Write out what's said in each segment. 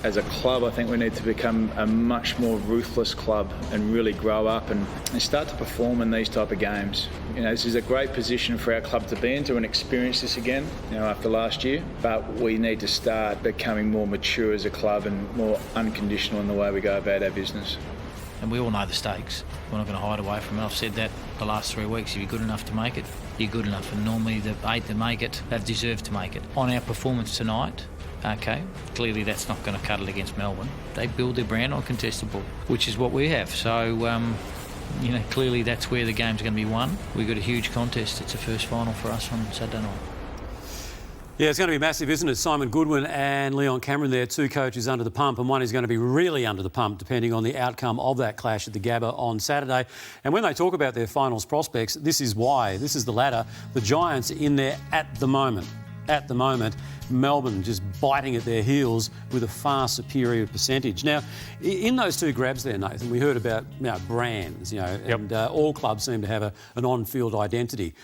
As a club, I think we need to become a much more ruthless club and really grow up and start to perform in these type of games. You know, this is a great position for our club to be in, to experience this again, after last year. But we need to start becoming more mature as a club and more unconditional in the way we go about our business. And we all know the stakes. We're not going to hide away from it. I've said that the last 3 weeks. If you're good enough to make it, you're good enough. And normally the 8 that make it, they've deserved to make it. On our performance tonight, okay, clearly that's not going to cut it against Melbourne. They build their brand on contested ball, which is what we have. So, clearly that's where the game's going to be won. We've got a huge contest. It's the first final for us on Saturday night. Yeah, it's going to be massive, isn't it? Simon Goodwin and Leon Cameron there, 2 coaches under the pump, and one is going to be really under the pump depending on the outcome of that clash at the Gabba on Saturday. And when they talk about their finals prospects, this is why. This is the ladder. The Giants in there at the moment. At the moment, Melbourne just biting at their heels with a far superior percentage. Now, in those 2 grabs there, Nathan, we heard about brands, and all clubs seem to have an on-field identity.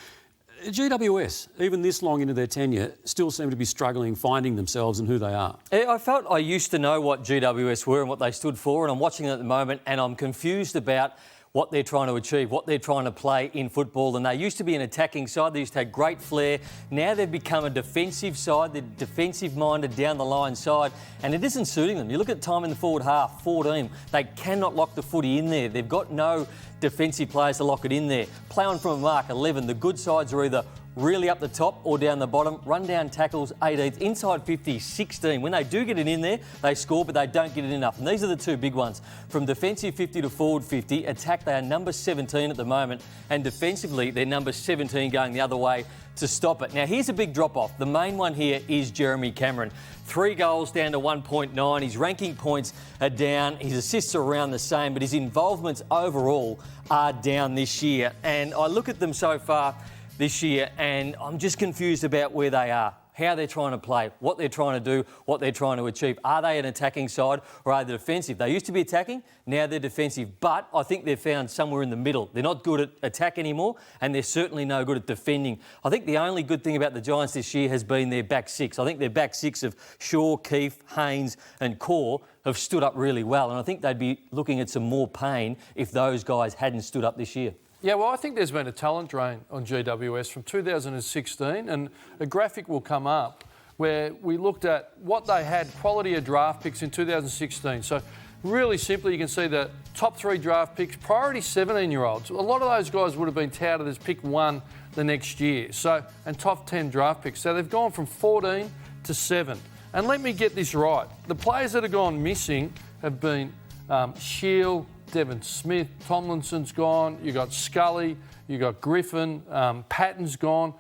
GWS, even this long into their tenure, still seem to be struggling finding themselves and who they are. I felt I used to know what GWS were and what they stood for, and I'm watching it at the moment and I'm confused about what they're trying to achieve, what they're trying to play in football. And they used to be an attacking side. They used to have great flair. Now they've become a defensive side. They're defensive-minded, down-the-line side. And it isn't suiting them. You look at time in the forward half, 14. They cannot lock the footy in there. They've got no defensive players to lock it in there. Play on from a mark, 11. The good sides are either really up the top or down the bottom. Run down tackles, 18th. Inside 50, 16. When they do get it in there, they score, but they don't get it enough. And these are the 2 big ones. From defensive 50 to forward 50. Attack, they are number 17 at the moment. And defensively, they're number 17 going the other way to stop it. Now, here's a big drop-off. The main one here is Jeremy Cameron. 3 goals down to 1.9. His ranking points are down. His assists are around the same, but his involvements overall are down this year. And I look at them so far this year and I'm just confused about where they are, how they're trying to play, what they're trying to do, what they're trying to achieve. Are they an attacking side or are they defensive? They used to be attacking, now they're defensive. But I think they've found somewhere in the middle. They're not good at attack anymore and they're certainly no good at defending. I think the only good thing about the Giants this year has been their back 6. I think their back 6 of Shaw, Keefe, Haynes and Core have stood up really well. And I think they'd be looking at some more pain if those guys hadn't stood up this year. Yeah, well, I think there's been a talent drain on GWS from 2016, and a graphic will come up where we looked at what they had, quality of draft picks in 2016. So really simply, you can see the top 3 draft picks, priority 17-year-olds. A lot of those guys would have been touted as pick 1 the next year. So, and top 10 draft picks. So they've gone from 14 to 7. And let me get this right. The players that have gone missing have been Shield, Devon Smith, Tomlinson's gone, you got Scully, you got Griffin, Patton's gone.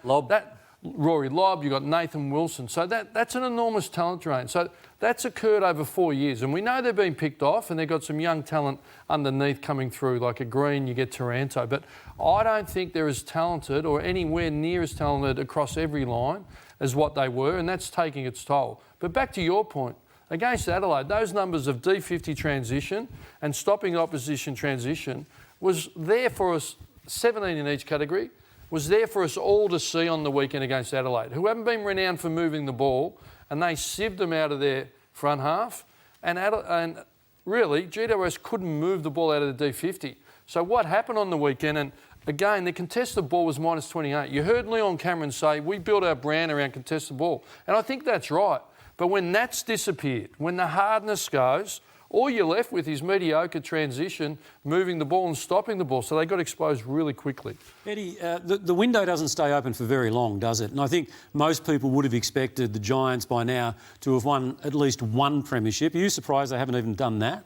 Rory Lobb, you got Nathan Wilson. So that's an enormous talent drain. So that's occurred over 4 years. And we know they've been picked off and they've got some young talent underneath coming through, like a Green, you get Taranto. But I don't think they're as talented or anywhere near as talented across every line as what they were, and that's taking its toll. But back to your point, against Adelaide, those numbers of D50 transition and stopping opposition transition was there for us, 17 in each category, was there for us all to see on the weekend against Adelaide, who haven't been renowned for moving the ball, and they sieved them out of their front half. And really, GWS couldn't move the ball out of the D50. So what happened on the weekend, and again, the contested ball was minus 28. You heard Leon Cameron say, we built our brand around contested ball. And I think that's right. But when that's disappeared, when the hardness goes, all you're left with is mediocre transition, moving the ball and stopping the ball. So they got exposed really quickly. Eddie, the window doesn't stay open for very long, does it? And I think most people would have expected the Giants by now to have won at least 1 premiership. Are you surprised they haven't even done that?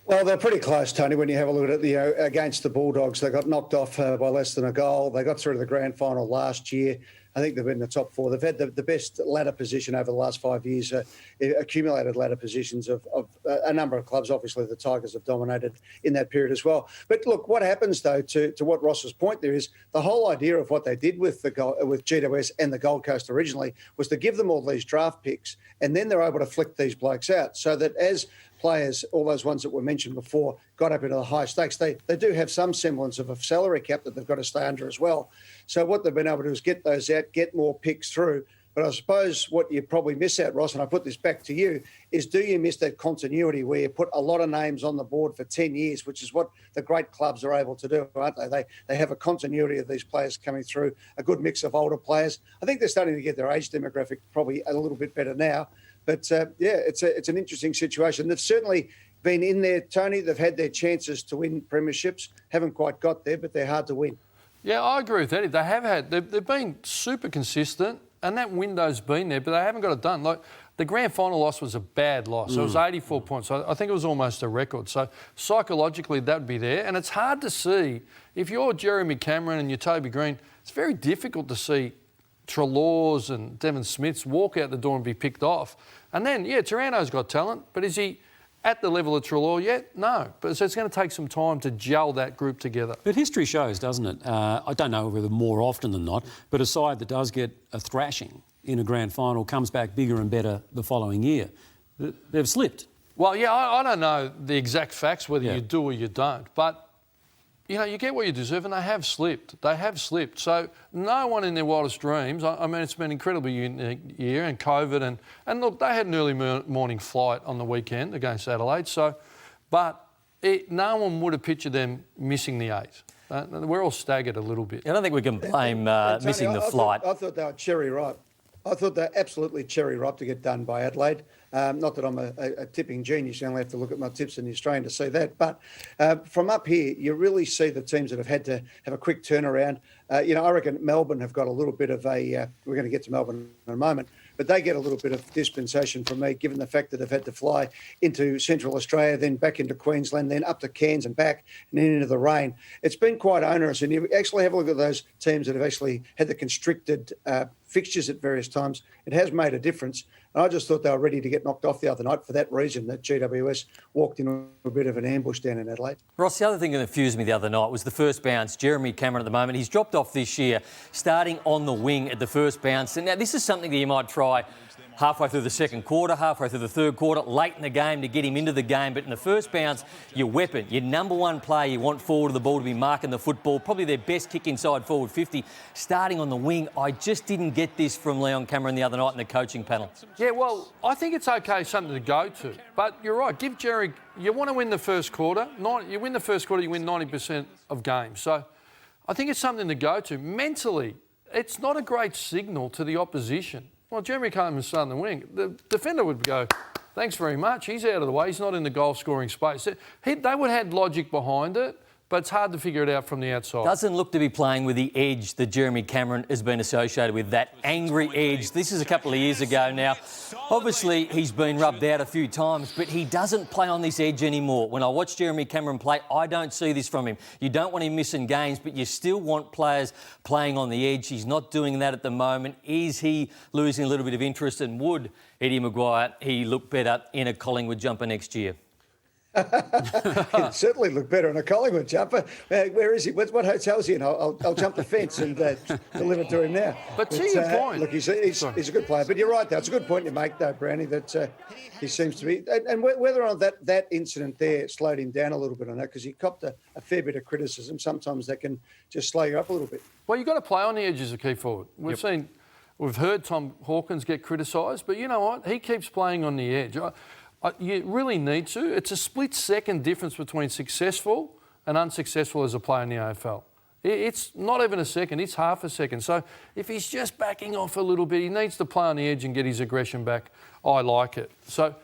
Well, they're pretty close, Tony, when you have a look at it. Against the Bulldogs, they got knocked off by less than a goal. They got through to the grand final last year. I think they've been in the top 4. They've had the best ladder position over the last 5 years, accumulated ladder positions of a number of clubs. Obviously, the Tigers have dominated in that period as well. But look, what happens, though, to what Ross's point there is, the whole idea of what they did with GWS and the Gold Coast originally was to give them all these draft picks, and then they're able to flick these blokes out so that as players, all those ones that were mentioned before, got up into the high stakes, they do have some semblance of a salary cap that they've got to stay under as well. So what they've been able to do is get those out, get more picks through. But I suppose what you probably miss out, Ross, and I put this back to you, is do you miss that continuity where you put a lot of names on the board for 10 years, which is what the great clubs are able to do, aren't they? They have a continuity of these players coming through, a good mix of older players. I think they're starting to get their age demographic probably a little bit better now. But, it's an interesting situation. They've certainly been in there, Tony. They've had their chances to win premierships. Haven't quite got there, but they're hard to win. Yeah, I agree with Eddie. They've been super consistent, and that window's been there, but they haven't got it done. Like the grand final loss was a bad loss. It was 84 points. I think it was almost a record. So psychologically, that would be there. And it's hard to see. If you're Jeremy Cameron and you're Toby Green, it's very difficult to see Treloar's and Devon Smiths walk out the door and be picked off. And then, Taranto's got talent, but is he at the level of Treloar yet? No. But so it's going to take some time to gel that group together. But history shows, doesn't it? I don't know whether more often than not, but a side that does get a thrashing in a grand final comes back bigger and better the following year. They've slipped. Well, I don't know the exact facts, whether you do or you don't. But, you get what you deserve, and they have slipped. They have slipped. So no one in their wildest dreams. I mean, it's been an incredibly unique year, and COVID, and look, they had an early morning flight on the weekend against Adelaide. So, but no one would have pictured them missing the 8. We're all staggered a little bit. I don't think we can blame missing the flight. I thought they were cherry ripe. I thought they're absolutely cherry ripe to get done by Adelaide. Not that I'm a tipping genius. You only have to look at my tips in the Australian to see that. But from up here, you really see the teams that have had to have a quick turnaround. I reckon Melbourne have got a little bit of a... we're going to get to Melbourne in a moment. But they get a little bit of dispensation from me, given the fact that they've had to fly into Central Australia, then back into Queensland, then up to Cairns and back, and then into the rain. It's been quite onerous. And you actually have a look at those teams that have actually had the constricted fixtures at various times. It has made a difference. And I just thought they were ready to get knocked off the other night for that reason, that GWS walked into a bit of an ambush down in Adelaide. Ross, the other thing that confused me the other night was the first bounce. Jeremy Cameron at the moment, he's dropped off this year, starting on the wing at the first bounce. And now this is something that you might try halfway through the second quarter, halfway through the third quarter, late in the game to get him into the game. But in the first bounce, your weapon, your number one player you want forward of the ball to be marking the football, probably their best kick inside forward 50, starting on the wing. I just didn't get this from Leon Cameron the other night in the coaching panel. Yeah, well, I think it's okay, something to go to. But you're right, give Jerry... You want to win the first quarter. You win the first quarter, you win 90% of games. So I think it's something to go to. Mentally, it's not a great signal to the opposition. Well, Jeremy Cameron's starting the wing. The defender would go, thanks very much. He's out of the way. He's not in the goal-scoring space. They would have had logic behind it, but it's hard to figure it out from the outside. Doesn't look to be playing with the edge that Jeremy Cameron has been associated with, that angry edge. This is a couple of years ago now. Obviously, he's been rubbed out a few times, but he doesn't play on this edge anymore. When I watch Jeremy Cameron play, I don't see this from him. You don't want him missing games, but you still want players playing on the edge. He's not doing that at the moment. Is he losing a little bit of interest? And would Eddie Maguire, he look better in a Collingwood jumper next year? He'd certainly look better in a Collingwood jumper. Where is he? What hotel is he in? I'll jump the fence and deliver to him now. But to your point... Look, he's a good player. But you're right, though. It's a good point you make, though, Brownie, that he seems to be... And whether or not that incident there slowed him down a little bit on that, because he copped a fair bit of criticism. Sometimes that can just slow you up a little bit. Well, you've got to play on the edge as a key forward. We've heard Tom Hawkins get criticised, but you know what? He keeps playing on the edge. You really need to. It's a split-second difference between successful and unsuccessful as a player in the AFL. It's not even a second, it's half a second. So if he's just backing off a little bit, he needs to play on the edge and get his aggression back. I like it. So